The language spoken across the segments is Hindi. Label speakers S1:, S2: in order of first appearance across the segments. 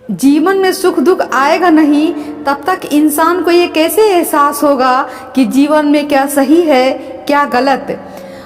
S1: जीवन में सुख दुख आएगा नहीं तब तक इंसान को ये कैसे एहसास होगा कि जीवन में क्या सही है क्या गलत।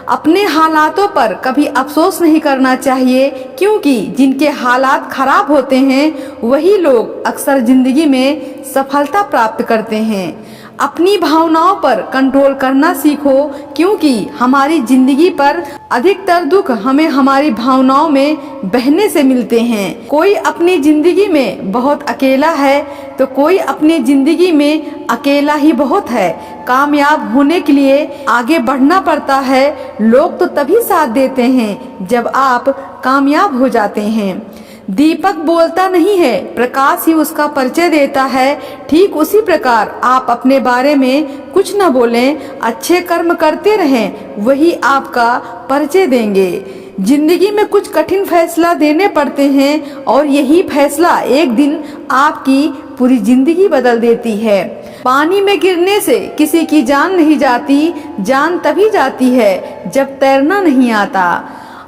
S1: अपने हालातों पर कभी अफसोस नहीं करना चाहिए, क्योंकि जिनके हालात खराब होते हैं वही लोग अक्सर जिंदगी में सफलता प्राप्त करते हैं। अपनी भावनाओं पर कंट्रोल करना सीखो, क्योंकि हमारी जिंदगी पर अधिकतर दुख हमें हमारी भावनाओं में बहने से मिलते हैं। कोई अपनी जिंदगी में बहुत अकेला है तो कोई अपनी जिंदगी में अकेला ही बहुत है। कामयाब होने के लिए आगे बढ़ना पड़ता है। लोग तो तभी साथ देते हैं जब आप कामयाब हो जाते हैं। दीपक बोलता नहीं है, प्रकाश ही उसका परिचय देता है। ठीक उसी प्रकार आप अपने बारे में कुछ न बोलें, अच्छे कर्म करते रहें, वही आपका परिचय देंगे। जिंदगी में कुछ कठिन फैसला देने पड़ते हैं और यही फैसला एक दिन आपकी पूरी जिंदगी बदल देती है। पानी में गिरने से किसी की जान नहीं जाती, जान तभी जाती है जब तैरना नहीं आता।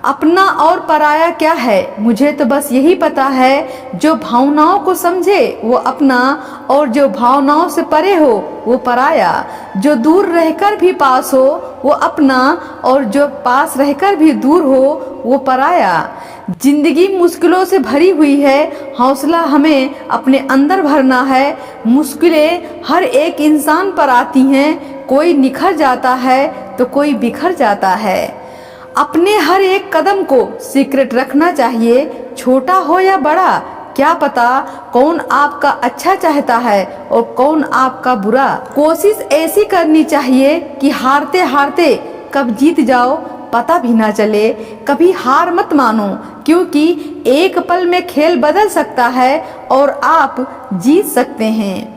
S1: अपना और पराया क्या है, मुझे तो बस यही पता है। जो भावनाओं को समझे वो अपना, और जो भावनाओं से परे हो वो पराया। जो दूर रहकर भी पास हो वो अपना, और जो पास रहकर भी दूर हो वो पराया। जिंदगी मुश्किलों से भरी हुई है, हौसला हमें अपने अंदर भरना है। मुश्किलें हर एक इंसान पर आती हैं, कोई निखर जाता है तो कोई बिखर जाता है। अपने हर एक कदम को सीक्रेट रखना चाहिए, छोटा हो या बड़ा। क्या पता कौन आपका अच्छा चाहता है और कौन आपका बुरा। कोशिश ऐसी करनी चाहिए कि हारते हारते कब जीत जाओ पता भी ना चले। कभी हार मत मानो, क्योंकि एक पल में खेल बदल सकता है और आप जीत सकते हैं।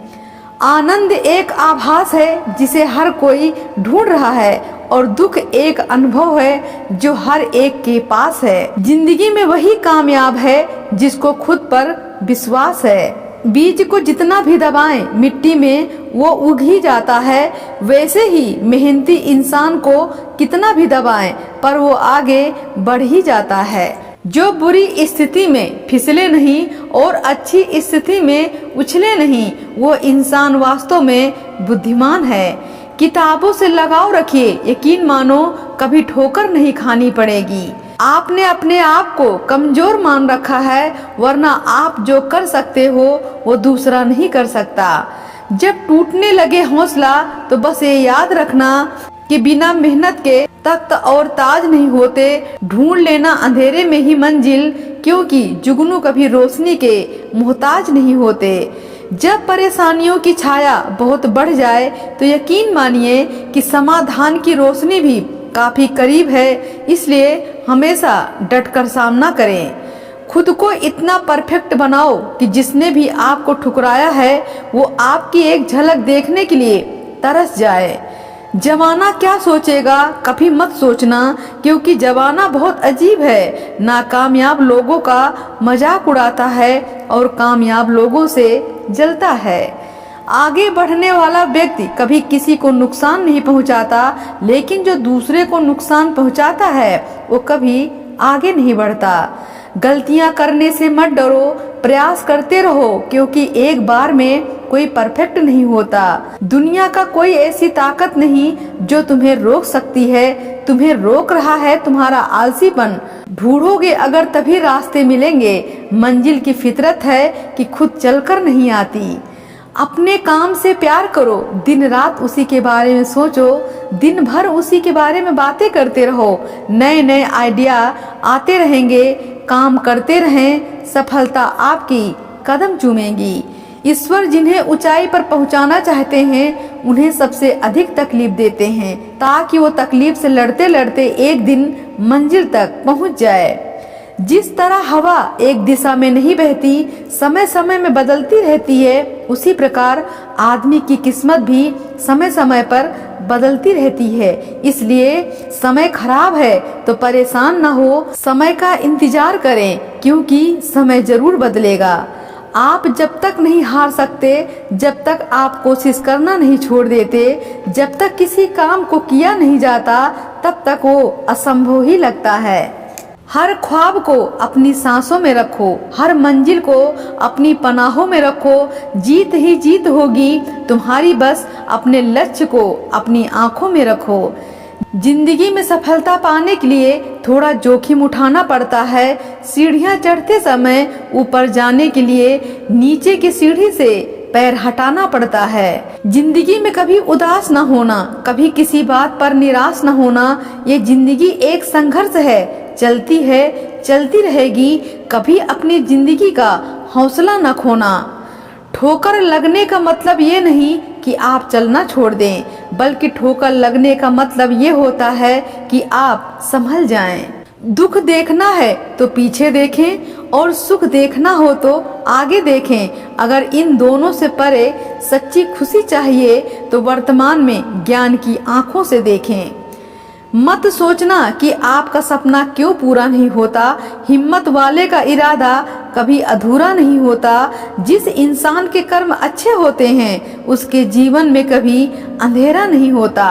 S1: आनंद एक आभास है जिसे हर कोई ढूंढ रहा है, और दुख एक अनुभव है जो हर एक के पास है। जिंदगी में वही कामयाब है जिसको खुद पर विश्वास है। बीज को जितना भी दबाएं मिट्टी में वो उग ही जाता है। वैसे ही मेहनती इंसान को कितना भी दबाएं पर वो आगे बढ़ ही जाता है। जो बुरी स्थिति में फिसले नहीं और अच्छी स्थिति में उछले नहीं, वो इंसान वास्तव में बुद्धिमान है। किताबों से लगाव रखिए, यकीन मानो कभी ठोकर नहीं खानी पड़ेगी। आपने अपने आप को कमजोर मान रखा है, वरना आप जो कर सकते हो वो दूसरा नहीं कर सकता। जब टूटने लगे हौसला तो बस ये याद रखना कि बिना मेहनत के तख्त और ताज नहीं होते। ढूंढ लेना अंधेरे में ही मंजिल, क्योंकि जुगनू कभी रोशनी के मोहताज नहीं होते। जब परेशानियों की छाया बहुत बढ़ जाए तो यकीन मानिए कि समाधान की रोशनी भी काफी करीब है। इसलिए हमेशा डटकर सामना करें। खुद को इतना परफेक्ट बनाओ कि जिसने भी आपको ठुकराया है वो आपकी एक झलक देखने के लिए तरस जाए। जमाना क्या सोचेगा कभी मत सोचना, क्योंकि जमाना बहुत अजीब है। नाकामयाब लोगों का मजाक उड़ाता है और कामयाब लोगों से जलता है। आगे बढ़ने वाला व्यक्ति कभी किसी को नुकसान नहीं पहुंचाता, लेकिन जो दूसरे को नुकसान पहुंचाता है वो कभी आगे नहीं बढ़ता। गलतियां करने से मत डरो, प्रयास करते रहो, क्योंकि एक बार में कोई परफेक्ट नहीं होता। दुनिया का कोई ऐसी ताकत नहीं जो तुम्हें रोक सकती है। तुम्हें रोक रहा है तुम्हारा आलसीपन। ढूंढोगे अगर तभी रास्ते मिलेंगे। मंजिल की फितरत है कि खुद चलकर नहीं आती। अपने काम से प्यार करो, दिन रात उसी के बारे में सोचो, दिन भर उसी के बारे में बातें करते रहो। नए नए आइडिया आते रहेंगे, काम करते रहें, सफलता आपकी कदम चूमेगी। ईश्वर जिन्हें ऊंचाई पर पहुंचाना चाहते हैं उन्हें सबसे अधिक तकलीफ देते हैं, ताकि वो तकलीफ से लड़ते लड़ते एक दिन मंजिल तक पहुंच जाए। जिस तरह हवा एक दिशा में नहीं बहती, समय समय में बदलती रहती है, उसी प्रकार आदमी की किस्मत भी समय समय पर बदलती रहती है। इसलिए समय खराब है तो परेशान न हो, समय का इंतजार करें, क्योंकि समय जरूर बदलेगा। आप जब तक नहीं हार सकते, जब तक आप कोशिश करना नहीं छोड़ देते, जब तक किसी काम को किया नहीं जाता, तब तक वो असंभव ही लगता है। हर ख्वाब को अपनी सांसों में रखो, हर मंजिल को अपनी पनाहों में रखो। जीत ही जीत होगी तुम्हारी, बस अपने लक्ष्य को अपनी आंखों में रखो। जिंदगी में सफलता पाने के लिए थोड़ा जोखिम उठाना पड़ता है। सीढ़ियां चढ़ते समय ऊपर जाने के लिए नीचे की सीढ़ी से पैर हटाना पड़ता है। जिंदगी में कभी उदास न होना, कभी किसी बात पर निराश न होना। ये जिंदगी एक संघर्ष है, चलती है चलती रहेगी। कभी अपनी जिंदगी का हौसला न खोना। ठोकर लगने का मतलब ये नहीं कि आप चलना छोड़ दें, बल्कि ठोकर लगने का मतलब ये होता है कि आप संभल जाएं। दुख देखना है तो पीछे देखें और सुख देखना हो तो आगे देखें। अगर इन दोनों से परे सच्ची खुशी चाहिए तो वर्तमान में ज्ञान की आंखों से देखें। मत सोचना कि आपका सपना क्यों पूरा नहीं होता। हिम्मत वाले का इरादा कभी अधूरा नहीं होता। जिस इंसान के कर्म अच्छे होते हैं उसके जीवन में कभी अंधेरा नहीं होता।